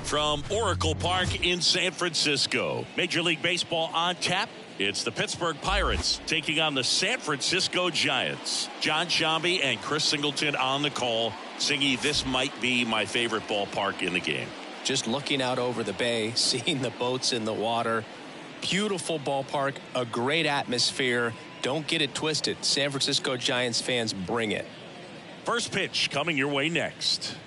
From Oracle Park in San Francisco, Major League Baseball on tap. It's the Pittsburgh Pirates taking on the San Francisco Giants. John Shambi and Chris Singleton on the call. Singy, this might be my favorite ballpark in the game. Just looking out over the bay, seeing the boats in the water. Beautiful ballpark, a great atmosphere. Don't get it twisted. San Francisco Giants fans, bring it. First pitch coming your way next.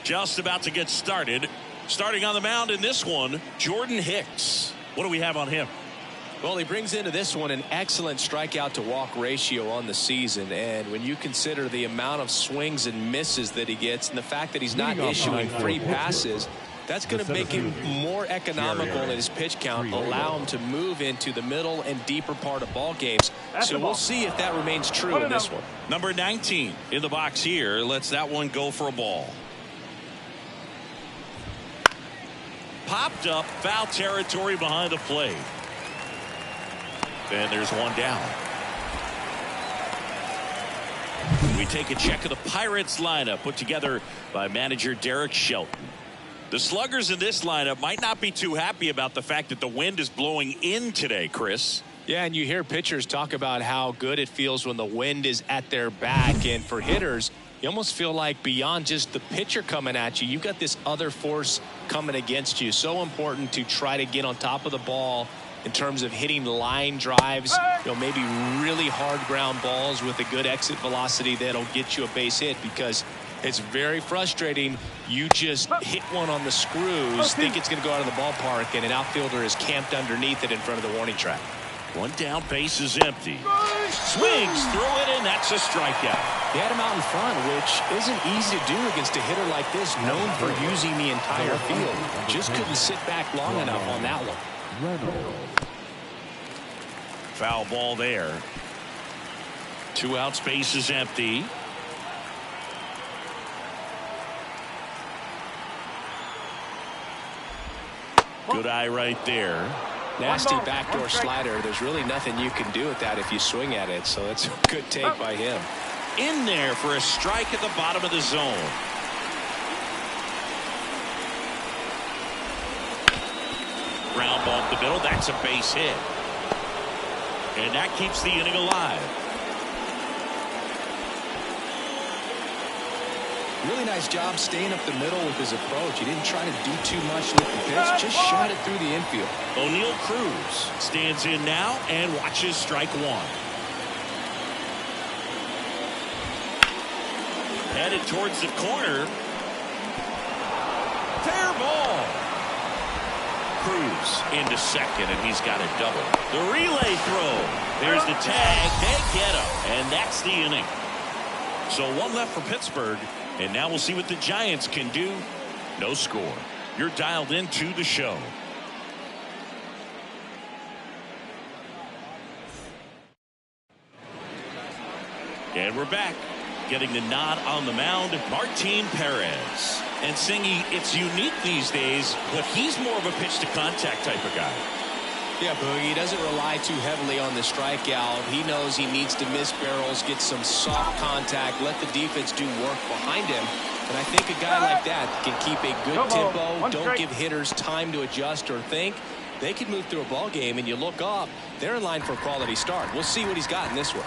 Just about to get started. Starting on the mound in this one, Jordan Hicks. What do we have on him? Well, he brings into this one an excellent strikeout to walk ratio on the season. And when you consider the amount of swings and misses that he gets and the fact that he's not issuing free passes, that's going to make him more economical in his pitch count, allow him to move into the middle and deeper part of ball games. So we'll see if that remains true in this one. Number 19 in the box here. Lets that one go for a ball. Popped up, foul territory behind the plate. And there's one down. We take a check of the Pirates lineup put together by manager Derek Shelton. The sluggers in this lineup might not be too happy about the fact that the wind is blowing in today, Chris. Yeah, and you hear pitchers talk about how good it feels when the wind is at their back. And for hitters, you almost feel like beyond just the pitcher coming at you, you've got this other force coming against you. So important to try to get on top of the ball in terms of hitting line drives, maybe really hard ground balls with a good exit velocity that'll get you a base hit, because it's very frustrating. You just hit one on the screws, think it's going to go out of the ballpark, and an outfielder is camped underneath it in front of the warning track. One down, base is empty. Swings through it, and that's a strikeout. He had him out in front, which isn't easy to do against a hitter like this, known for using the entire field. Just couldn't sit back long enough on that one. Foul ball there. 2 outs, base is empty. Good eye right there. Nasty backdoor slider. There's really nothing you can do with that if you swing at it. So it's a good take by him. In there for a strike at the bottom of the zone. Ground ball up the middle. That's a base hit. And that keeps the inning alive. Really nice job staying up the middle with his approach. He didn't try to do too much with the pitch, just shot it through the infield. O'Neal Cruz stands in now and watches strike one. Headed towards the corner. Fair ball. Cruz into second, and he's got a double. The relay throw. There's the tag. They get him, and that's the inning. So one left for Pittsburgh. And now we'll see what the Giants can do. No score. You're dialed into the show. And we're back. Getting the nod on the mound, Martin Perez. And Singy, it's unique these days, but he's more of a pitch to contact type of guy. Yeah, Boogie, he doesn't rely too heavily on the strikeout. He knows he needs to miss barrels, get some soft contact, let the defense do work behind him. And I think a guy like that can keep a good tempo, don't give hitters time to adjust or think. They can move through a ball game, and you look up, they're in line for a quality start. We'll see what he's got in this one.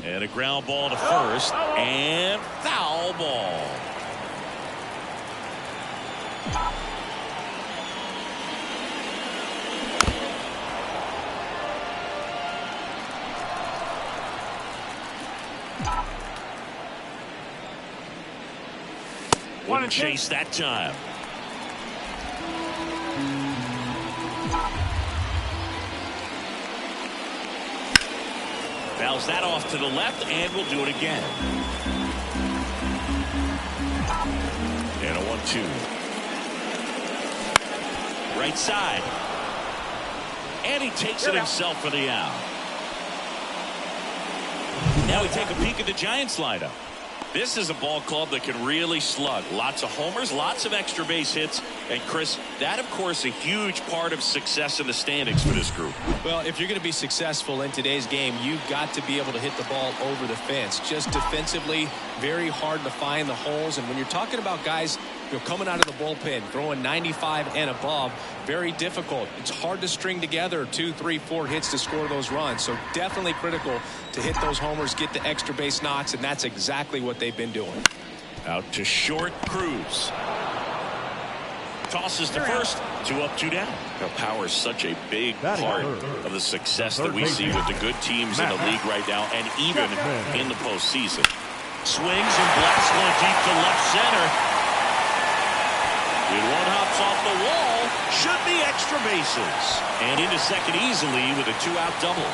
And a ground ball to first, and foul ball. Wouldn't chase that time. Fouls that off to the left, and we'll do it again. And a 1-2. Right side. And he takes it himself for the out. Now we take a peek at the Giants lineup. This is a ball club that can really slug. Lots of homers, lots of extra base hits. And Chris, that of course a huge part of success in the standings for this group. Well, if you're going to be successful in today's game, you've got to be able to hit the ball over the fence. Just defensively, very hard to find the holes. And when you're talking about guys coming out of the bullpen, throwing 95 and above, very difficult. It's hard to string together 2, 3, 4 hits to score those runs. So definitely critical to hit those homers, get the extra base knocks, and that's exactly what they've been doing. Out to short, Cruz. Tosses to first. 2 up, 2 down. Now, power is such a big part of the success that we see with the good teams in the league right now, and even in the postseason. Swings and blasts one deep to left center. And one hops off the wall. Should be extra bases. And into second easily with a 2-out double.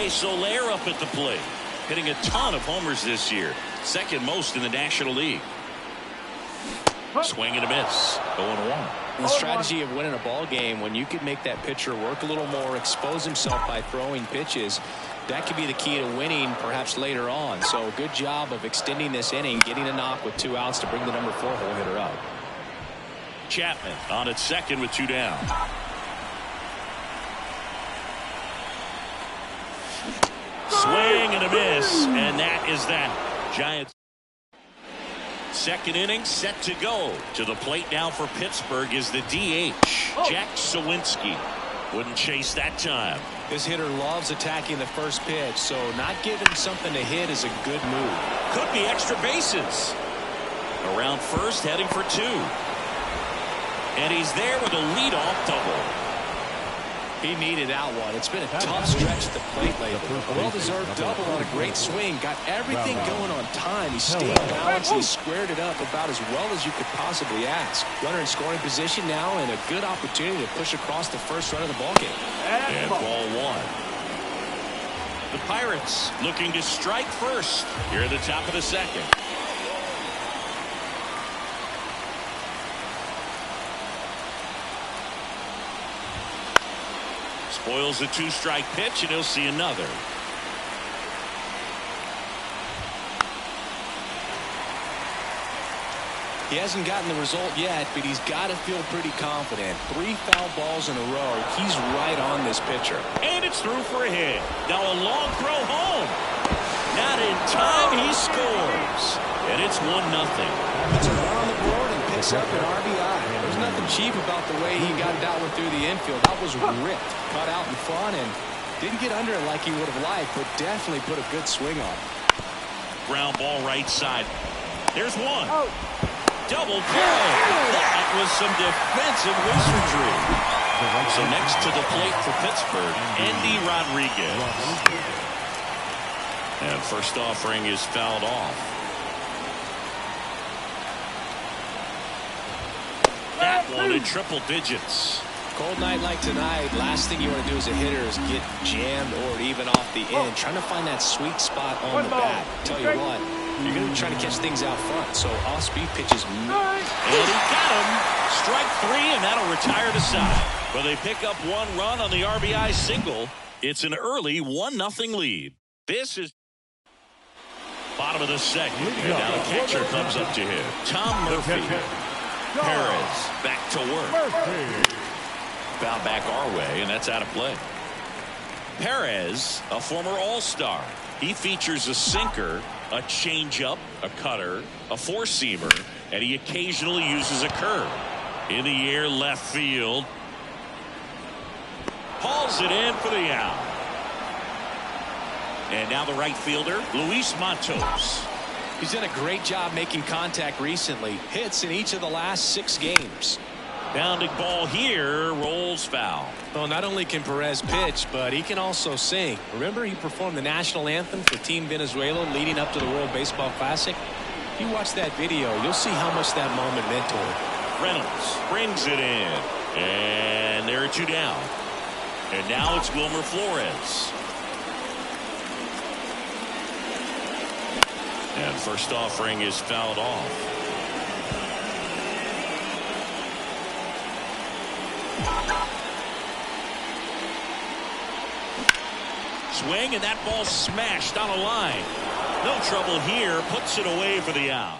Soler up at the plate, hitting a ton of homers this year, second most in the National League. Swing and a miss. 0-1. The strategy of winning a ball game, when you can make that pitcher work a little more, expose himself by throwing pitches, that could be the key to winning perhaps later on. So good job of extending this inning, getting a knock with 2 outs to bring the number 4 hole hitter up. Chapman on at second with 2 down. Swing and a miss, and that is that. Giants. Second inning set to go. To the plate now for Pittsburgh is the DH, Jack Sawinski. Wouldn't chase that time. This hitter loves attacking the first pitch, so not giving him something to hit is a good move. Could be extra bases. Around first, heading for 2. And he's there with a leadoff double. He needed that one. It's been a tough stretch at the plate lately. A well-deserved double on a great swing. Got everything going on time. He stayed balanced. He squared it up about as well as you could possibly ask. Runner in scoring position now, and a good opportunity to push across the first run of the ballgame. And ball 1. The Pirates looking to strike first here at the top of the second. Spoils a 2-strike pitch, and he'll see another. He hasn't gotten the result yet, but he's got to feel pretty confident. 3 foul balls in a row. He's right on this pitcher. And it's through for a hit. Now a long throw home. Not in time. He scores. And it's 1-0. Puts a run on the board and picks up an RBI. There's nothing cheap about the way he got that one through the infield. That was ripped. Cut out in front and didn't get under it like he would have liked, but definitely put a good swing on it. Ground ball right side. There's one. Double play. That was some defensive wizardry. So next to the plate for Pittsburgh, Andy Rodriguez. And first offering is fouled off. That one in triple digits. Cold night like tonight, last thing you want to do as a hitter is get jammed or even off the end. Trying to find that sweet spot on the bat. Tell you what, you're going to be trying to catch things out front. So off-speed pitches. And he got him. Strike 3, and that'll retire to side. Well, they pick up 1 run on the RBI single. It's an early 1-0 lead. This is bottom of the second. And now the catcher comes up to him. Tom Murphy. Perez back to work. Foul back our way, and that's out of play. Perez, a former All-Star. He features a sinker, a changeup, a cutter, a four-seamer, and he occasionally uses a curve. In the air, left field. Hauls it in for the out. And now the right fielder, Luis Matos. He's done a great job making contact recently. Hits in each of the last 6 games. Bounding ball here, rolls foul. Well, not only can Perez pitch, but he can also sing. Remember, he performed the national anthem for Team Venezuela leading up to the World Baseball Classic? If you watch that video, you'll see how much that moment meant to him. Reynolds brings it in. And there are 2 down. And now it's Wilmer Flores. And first offering is fouled off. Swing, and that ball smashed on a line. No trouble here. Puts it away for the out.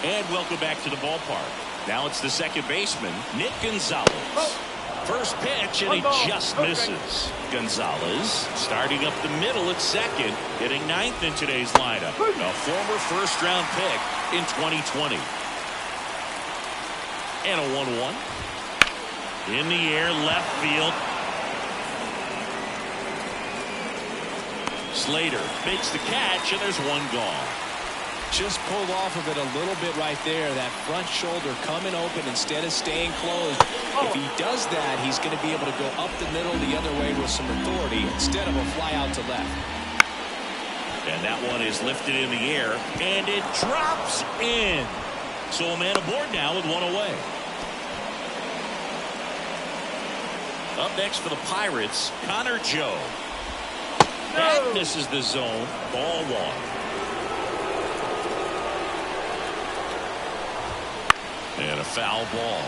And welcome back to the ballpark. Now it's the second baseman, Nick Gonzalez. First pitch, and he just misses. Gonzalez starting up the middle at second, hitting 9th in today's lineup. A former first-round pick in 2020. And a 1-1. In the air, left field. Slater makes the catch, and there's 1 gone. Just pulled off of it a little bit right there. That front shoulder coming open instead of staying closed. If he does that, he's going to be able to go up the middle the other way with some authority instead of a fly out to left. And that one is lifted in the air, and it drops in. So a man aboard now with 1 away. Up next for the Pirates, Connor Joe. That misses the zone. Ball 1. And a foul ball.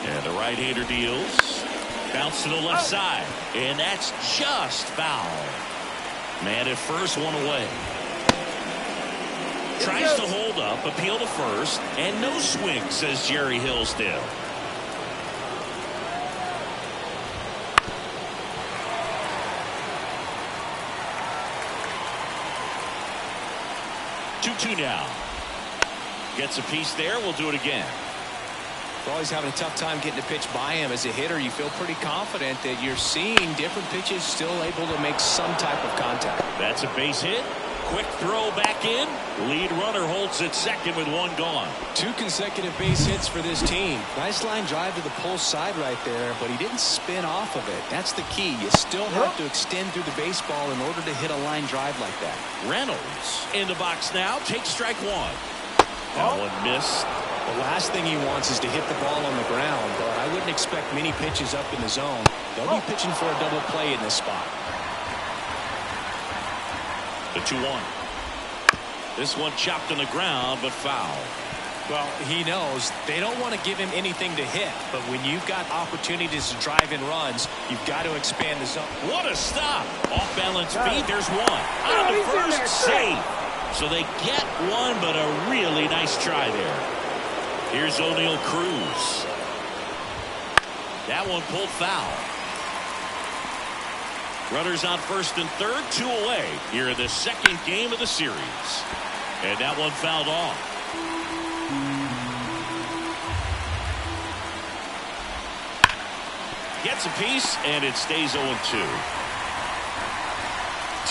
And the right-hander deals. Bounce to the left side. And that's just foul. Man at first, 1 away. Tries to hold up, appeal to first, and no swing, says Jerry Hillsdale. Two now. Gets a piece there. We'll do it again. Well, he's having a tough time getting a pitch by him. As a hitter, you feel pretty confident that you're seeing different pitches still able to make some type of contact. That's a base hit. Quick throw back in. Lead runner holds it second with 1 gone. 2 consecutive base hits for this team. Nice line drive to the pull side right there, but he didn't spin off of it. That's the key. You still have to extend through the baseball in order to hit a line drive like that. Reynolds in the box now. Takes strike 1. That one missed. The last thing he wants is to hit the ball on the ground, but I wouldn't expect many pitches up in the zone. They'll be pitching for a double play in this spot. The 2-1. This one chopped on the ground, but foul. Well, he knows they don't want to give him anything to hit, but when you've got opportunities to drive in runs, you've got to expand the zone. What a stop. Off balance feed. There's 1. On the first, save. So they get 1, but a really nice try there. Here's O'Neal Cruz. That one pulled foul. Runners on first and third, 2 away here in the second game of the series. And that one fouled off. Gets a piece, and it stays 0-2.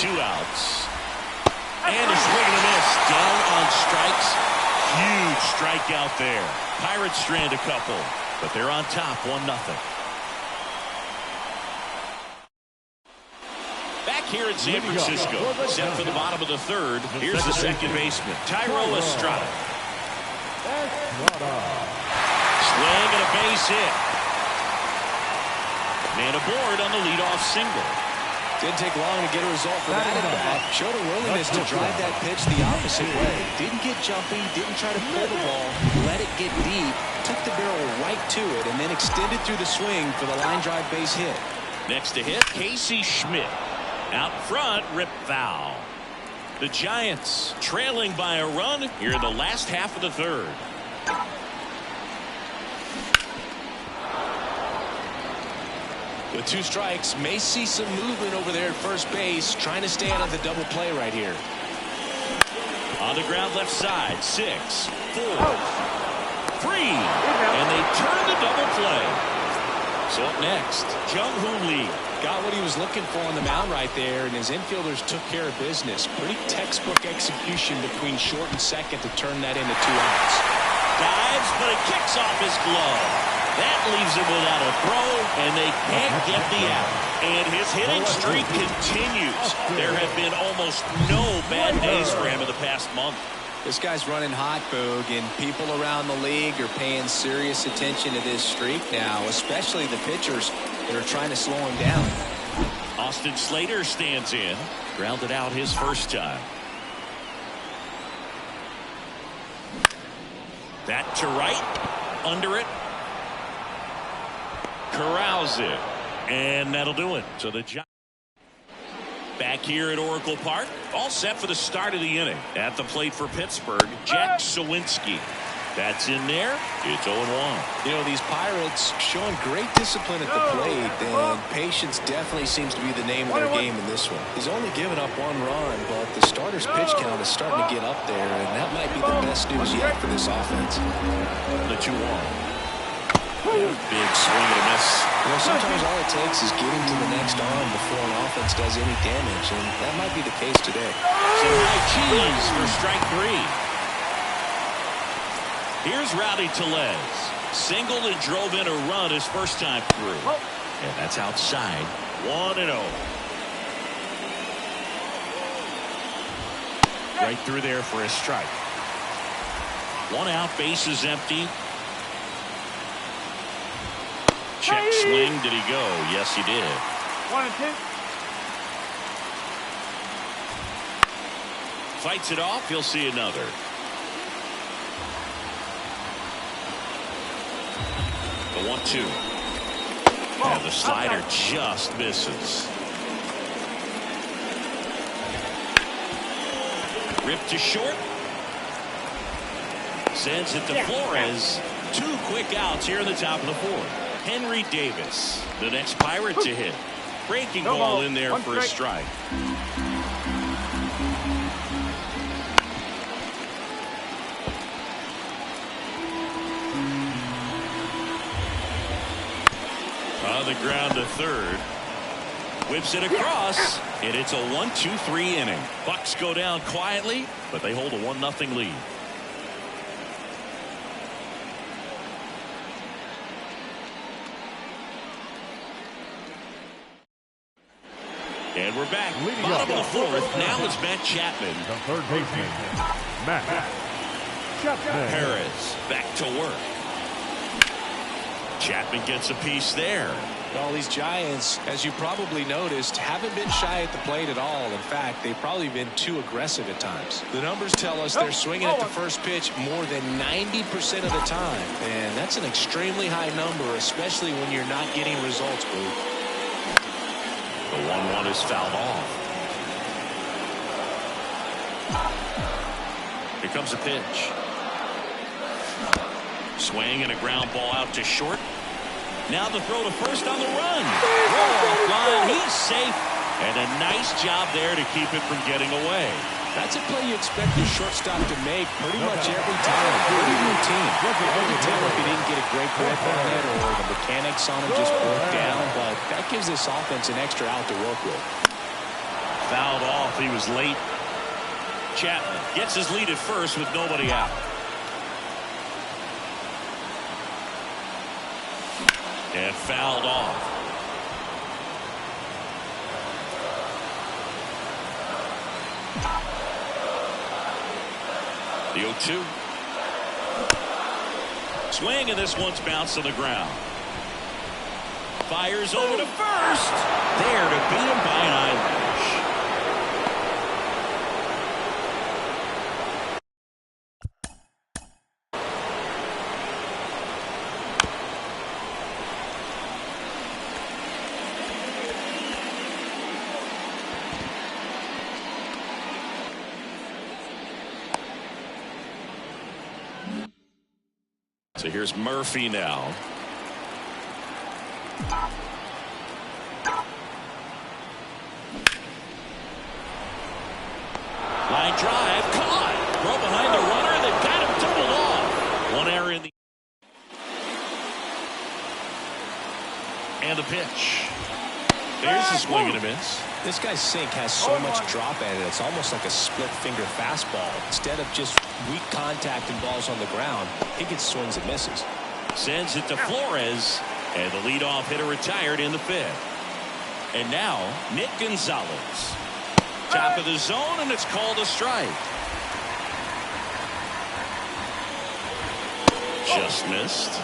2 outs. And a swing and a miss. Down on strikes. Huge strikeout there. Pirates strand a couple, but they're on top 1-0. Here in San Francisco, set for the bottom of the third. Here's the second baseman, Thairo Estrada. Swing and a base hit. Man aboard on the leadoff single. Didn't take long to get a result for that at bat. Showed a willingness to drive that pitch the opposite way. Didn't get jumpy, didn't try to pull the ball, let it get deep, took the barrel right to it, and then extended through the swing for the line drive base hit. Next to hit, Casey Schmidt. Out front, rip foul. The Giants trailing by a run here in the last half of the third. With 2 strikes, may see some movement over there at first base, trying to stay out of the double play right here. On the ground left side, 6, 4, 3, and they turn the double play. So up next, Jung-Hoo Lee. Got what he was looking for on the mound right there, and his infielders took care of business. Pretty textbook execution between short and second to turn that into 2 outs. Dives, but it kicks off his glove. That leaves him without a throw, and they can't get the out. And his hitting streak continues. There have been almost no bad days for him in the past month. This guy's running hot, Boog, and people around the league are paying serious attention to this streak now, especially the pitchers that are trying to slow him down. Austin Slater stands in. Grounded out his first time. That to right. Under it. Corrals it. And that'll do it. So the Giants back here at Oracle Park. All set for the start of the inning. At the plate for Pittsburgh, Jack Sawinski. That's in there. It's 0-1. You know, these Pirates showing great discipline at the plate, and patience definitely seems to be the name of their game in this one. He's only given up 1 run, but the starter's pitch count is starting to get up there, and that might be the best news yet for this offense. The 2-1. Big swing and a miss. You know, sometimes all it takes is getting to the next arm before an offense does any damage, and that might be the case today. Some high cheese for strike 3. Here's Rowdy Tellez. Singled and drove in a run his first time through. And that's outside. 1-0. Right through there for a strike. 1 out, base is empty. Check swing. Did he go? Yes, he did. 1-2. Fights it off. He'll see another. The 1-2. And the slider just misses. Ripped to short. Sends it to Flores. 2 quick outs here in the top of the 4th. Henry Davis, the next Pirate to hit. Breaking ball in there for a strike. On the ground to third. Whips it across, and it's a 1-2-3 inning. Bucks go down quietly, but they hold a 1-0 lead. And we're back. Bottom of the 4th. Now it's Matt Chapman. The third baseman, Matt Chapman. Perez back to work. Chapman gets a piece there. Well, these Giants, as you probably noticed, haven't been shy at the plate at all. In fact, they've probably been too aggressive at times. The numbers tell us they're swinging at the first pitch more than 90% of the time. And that's an extremely high number, especially when you're not getting results, Boo. The 1-1 is fouled off. Here comes a pitch. Swing and a ground ball out to short. Now the throw to first on the run. Roll off line. He's safe. And a nice job there to keep it from getting away. That's a play you expect the shortstop to make pretty much every time. Pretty routine. I can tell if he didn't get a great grip on it or the mechanics on him just broke down, but that gives this offense an extra out to work with. Fouled off. He was late. Chapman gets his lead at first with nobody out. And fouled off. The 0-2. Swing, and this one's bounced on the ground. Fires over to first. There to beat him by an eyelash. So here's Murphy now. Line drive, caught. Throw behind the runner. They've got him doubled off. 1 error in the And the pitch. There's a swing and a miss. This guy's sink has so much drop in it. It's almost like a split finger fastball. Instead of just weak contact and balls on the ground, he gets swings and misses. Sends it to Flores. And the leadoff hitter retired in the fifth. And now Nick Gonzalez. Top of the zone, and it's called a strike. Just missed.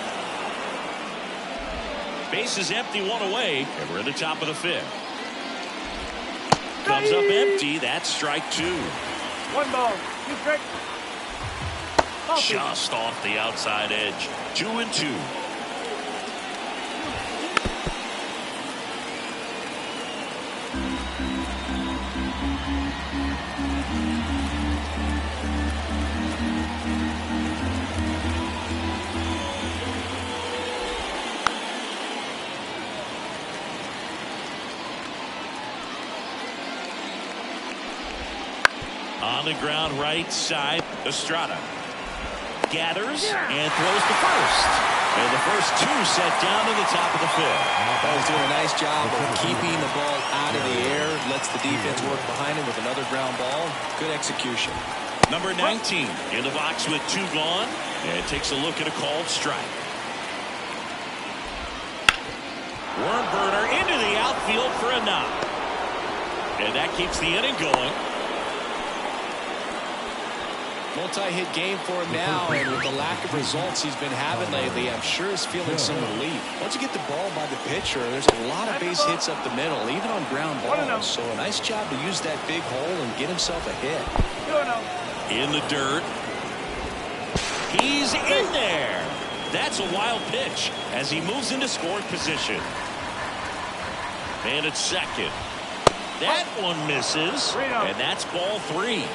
Base is empty, one away, and we're at the top of the fifth. Comes up empty. That's strike two. 1 ball, 2 strikes. Just off the outside edge. 2-2. On the ground, right side, Estrada gathers and throws to first. And the first two set down to the top of the fifth. He's doing a nice job of keeping the ball out of the air. Lets the defense work behind him with another ground ball. Good execution. Number 19 in the box with 2 gone. And takes a look at a called strike. Worm burner into the outfield for a knock. And that keeps the inning going. Multi-hit game for him now, and with the lack of results he's been having lately, I'm sure he's feeling some relief. Once you get the ball by the pitcher, there's a lot of base hits up the middle, even on ground balls. So a nice job to use that big hole and get himself a hit. In the dirt. He's in there. That's a wild pitch as he moves into scoring position. And it's second. That one misses, and that's ball 3.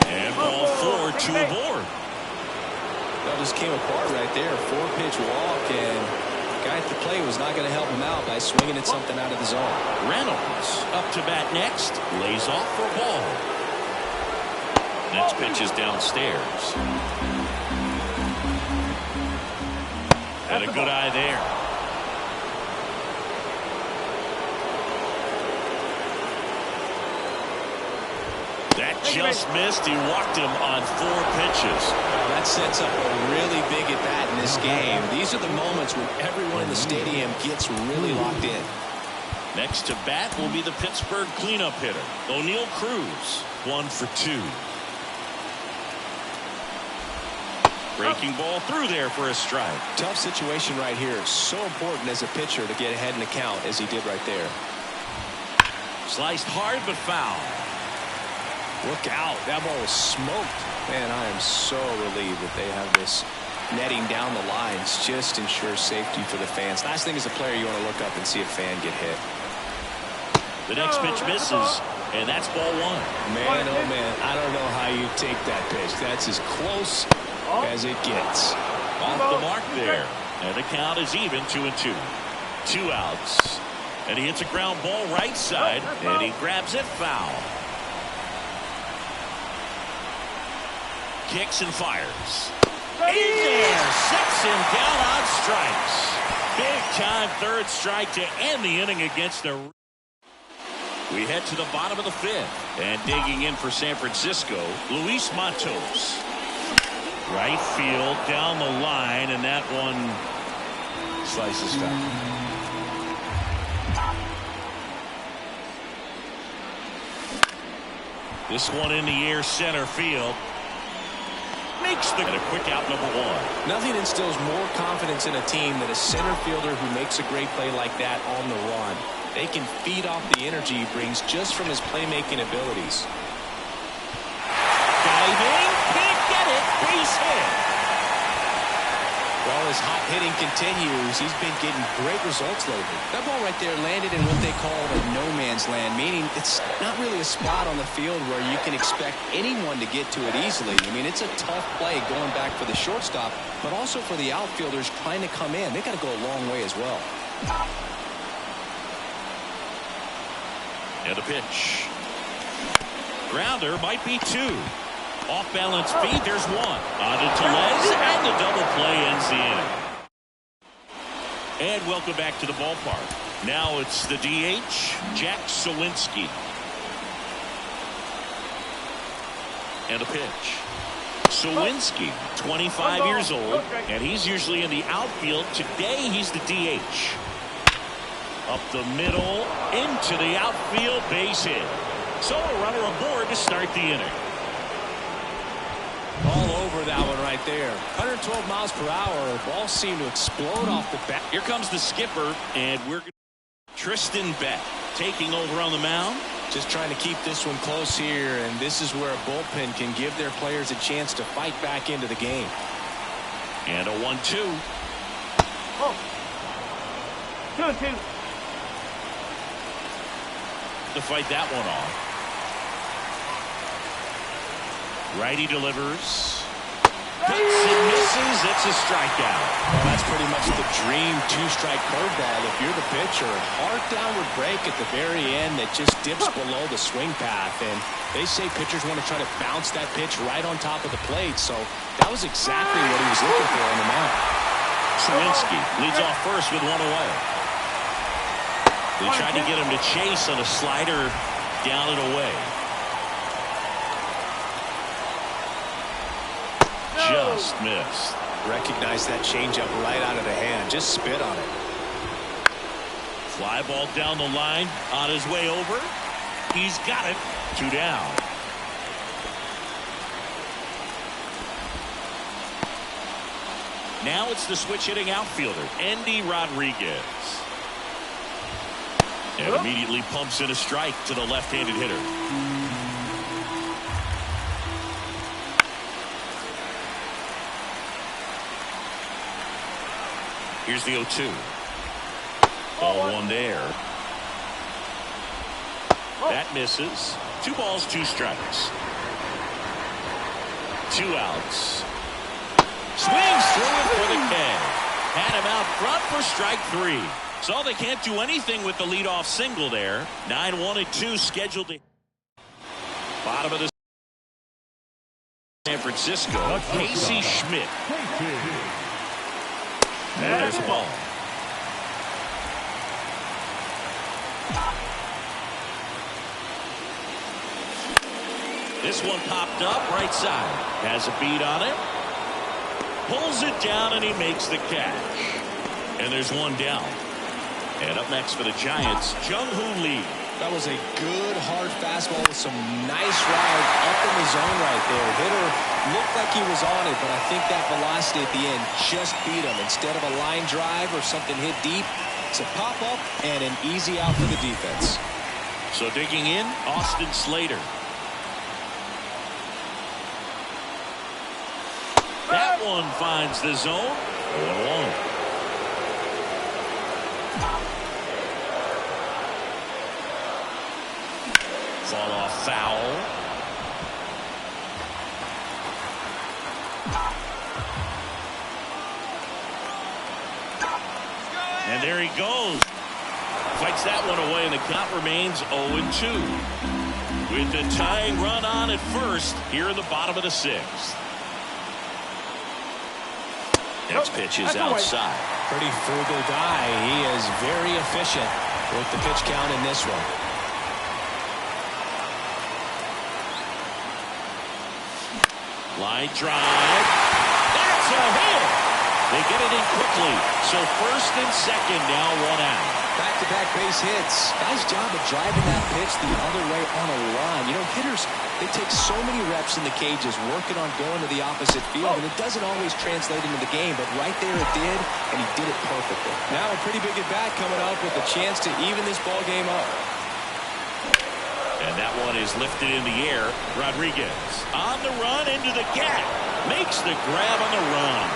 And ball 4, 2 aboard. That just came apart right there. 4-pitch walk, and the guy at the plate was not going to help him out by swinging at something out of the zone. Reynolds up to bat next. Lays off for a ball. Next pitch is downstairs. And a good eye there. That just missed. He walked him on 4 pitches. That sets up a really big at bat in this game. These are the moments when everyone in the stadium gets really locked in. Next to bat will be the Pittsburgh cleanup hitter, O'Neal Cruz. 1 for 2. Breaking ball through there for a strike. Tough situation right here. So important as a pitcher to get ahead in the count as he did right there. Sliced hard but foul. Look out. That ball was smoked. Man, I am so relieved that they have this netting down the lines. Just ensures safety for the fans. Last thing as a player, you want to look up and see a fan get hit. The next pitch misses, and that's ball 1. Man, oh man, I don't know how you take that pitch. That's as close as it gets. Off the mark there. And the count is even, 2-2. 2 outs. And he hits a ground ball right side, and he grabs it foul. Kicks and fires. In there, sets him down on strikes. Big time third strike to end the inning against the. We head to the bottom of the fifth, and digging in for San Francisco, Luis Matos. Right field down the line, and that one slices down. This one in the air, center field. Makes the a quick out, number 1. Nothing instills more confidence in a team than a center fielder who makes a great play like that on the run. They can feed off the energy he brings just from his playmaking abilities. Diving, can't get it, base hit. While his hot hitting continues, he's been getting great results lately. That ball right there landed in what they call a no man's land, meaning it's not really a spot on the field where you can expect anyone to get to it easily. I mean, it's a tough play going back for the shortstop, but also for the outfielders trying to come in. They got to go a long way as well. And a pitch. Grounder might be 2. Off balance feet, there's 1. On to Tellez, and the double play ends the inning. And welcome back to the ballpark. Now it's the DH, Jack Sawinski. And a pitch. Sawinski, 25 years old, and he's usually in the outfield. Today he's the DH. Up the middle, into the outfield, base hit. So a runner aboard to start the inning. All over that one right there. 112 miles per hour. Ball seemed to explode off the bat. Here comes the skipper, and we're Tristan Beck taking over on the mound. Just trying to keep this one close here, and this is where a bullpen can give their players a chance to fight back into the game. And a 1-2. Oh. 2-2. To fight that one off. Righty delivers. Hits and misses. It's a strikeout. Well, that's pretty much the dream two-strike curveball if you're the pitcher. Hard downward break at the very end that just dips below the swing path. And they say pitchers want to try to bounce that pitch right on top of the plate. So that was exactly what he was looking for on the mound. Sawinski leads off first with one away. They tried to get him to chase on a slider down and away. Just missed. Recognize that changeup right out of the hand. Just spit on it. Fly ball down the line on his way over. He's got it. 2 down. Now it's the switch hitting outfielder, Endy Rodriguez. And immediately pumps in a strike to the left-handed hitter. Here's the 0-2. Ball one there. That misses. 2 balls, 2 strikes. 2 outs. Swings through it for the K. Had him out front for strike 3. So they can't do anything with the leadoff single there. 9-1-2 scheduled to bottom of the San Francisco. Casey Schmidt. And there's a ball. This one popped up right side. Has a beat on it. Pulls it down and he makes the catch. And there's one down. And up next for the Giants, Jung-Hoo Lee. That was a good hard fastball with some nice ride up in the zone right there. Hitter looked like he was on it, but I think that velocity at the end just beat him. Instead of a line drive or something hit deep, it's a pop-up and an easy out for the defense. So digging in, Austin Slater. That one finds the zone. 1-1. Fall off foul. And there he goes. Fights that one away, and the count remains 0-2. With the tying run on at first here in the bottom of the 6th. Next pitch is outside. Pretty frugal guy. He is very efficient with the pitch count in this one. Line drive. That's a hit. They get it in quickly. So first and second now, 1 out. Back-to-back base hits. Nice job of driving that pitch the other way on a run. You know, hitters, they take so many reps in the cages working on going to the opposite field, and it doesn't always translate into the game, but right there it did, and he did it perfectly. Now a pretty big at-bat coming up with a chance to even this ball game up. And that one is lifted in the air. Rodriguez on the run into the gap. Makes the grab on the run.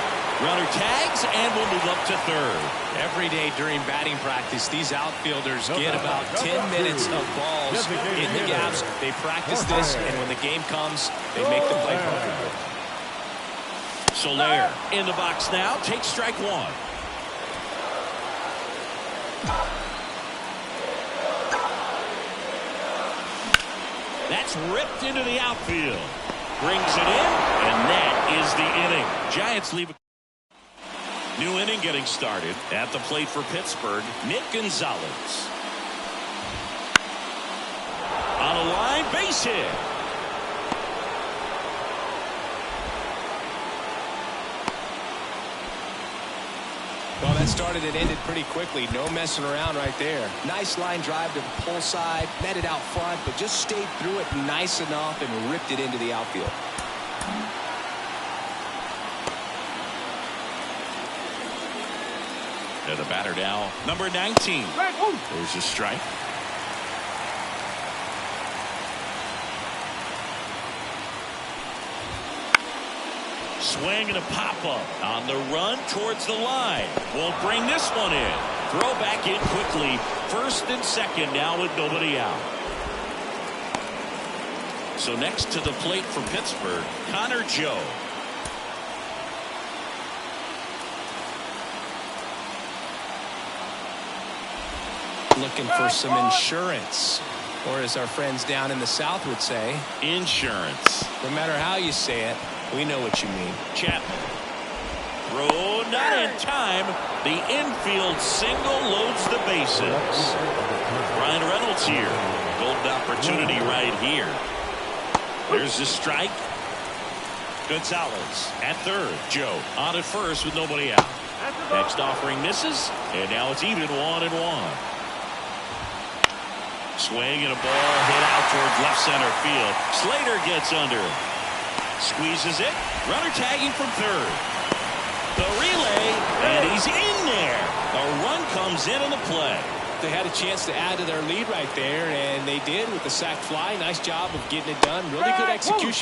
Runner tags and will move up to third. Every day during batting practice, these outfielders get about 10 minutes of balls in the gaps. They practice this, and when the game comes, they make the play perfectly. Soler in the box now. Takes strike 1. That's ripped into the outfield. Brings it in, and that is the inning. Giants leave. New inning getting started. At the plate for Pittsburgh, Nick Gonzalez. On a line, base hit. Well, that started and ended pretty quickly. No messing around right there. Nice line drive to the pull side, met it out front, but just stayed through it nice enough and ripped it into the outfield. To the batter now, number 19. There's a strike. Swing and a pop-up on the run towards the line. Won't bring this one in. Throw back in quickly. First and second now with nobody out. So next to the plate for Pittsburgh, Connor Joe. Looking for some insurance, or as our friends down in the South would say, insurance. No matter how you say it, we know what you mean. Chapman. Throw not in time. The infield single loads the bases. Ryan Reynolds here. Golden opportunity right here. There's the strike. Gonzalez at third. Joe on at first with nobody out. Next offering misses, and now it's even 1-1. Swing and a ball hit out towards left center field. Slater gets under it. Squeezes it. Runner tagging from third. The relay, and he's in there. A run comes in on the play. They had a chance to add to their lead right there, and they did with the sac fly. Nice job of getting it done. Really good execution.